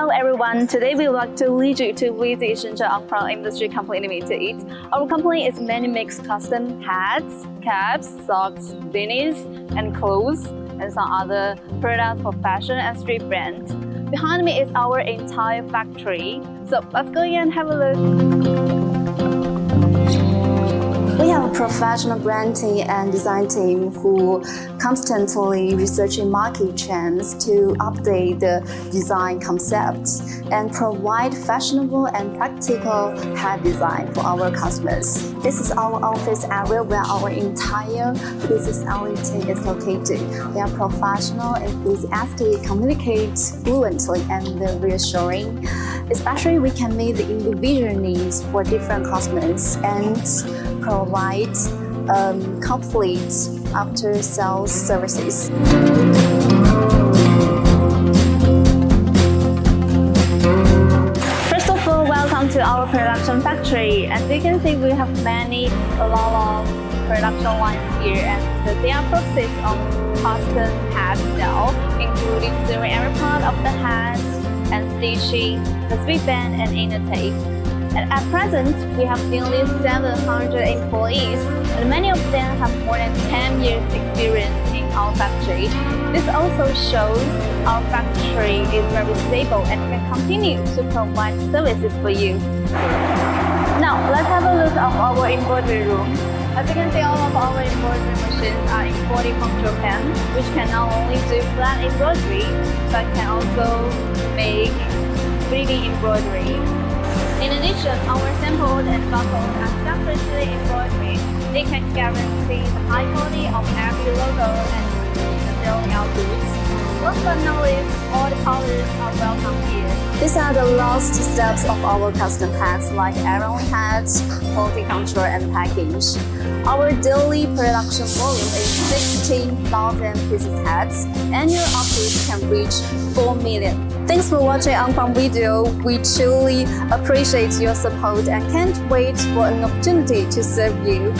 Hello everyone, today we would like to lead you to visit Shenzhen Apparel Industry Company Limited. Our company is mainly makes custom hats, caps, socks, beanies, and clothes, and some other products for fashion and street brands. Behind me is our entire factory, so let's go and have a look. We have a professional branding and design team who constantly researching market trends to update the design concepts and provide fashionable and practical hat design for our customers. This is our office area where our entire business team is located. We are professional, enthusiastic, communicate fluently and reassuring. Especially we can meet the individual needs for different customers and provide complete after-sales services. First of all, welcome to our production factory. As you can see, we have a lot of production lines here, and they are focused on custom hat style, including sewing every part of the hat and stitching the sweatband and inner tape. And at present, we have nearly 700 employees, and many of them have more than 10 years experience in our factory. This also shows our factory is very stable and can continue to provide services for you. Now, let's have a look at our embroidery room. As you can see, all of our embroidery machines are imported from Japan, which can not only do flat embroidery, but can also make 3D embroidery. In addition, our sampled and buckled are separately embroidered. They can guarantee the high quality of every logo and the selling outputs. Last but not least, all the colors are welcome here. These are the last steps of our custom hats like iron hats, quality control and package. Our daily production volume is 16,000 pieces hats. Annual output can reach 4 million. Thanks for watching Aung video. We truly appreciate your support and can't wait for an opportunity to serve you.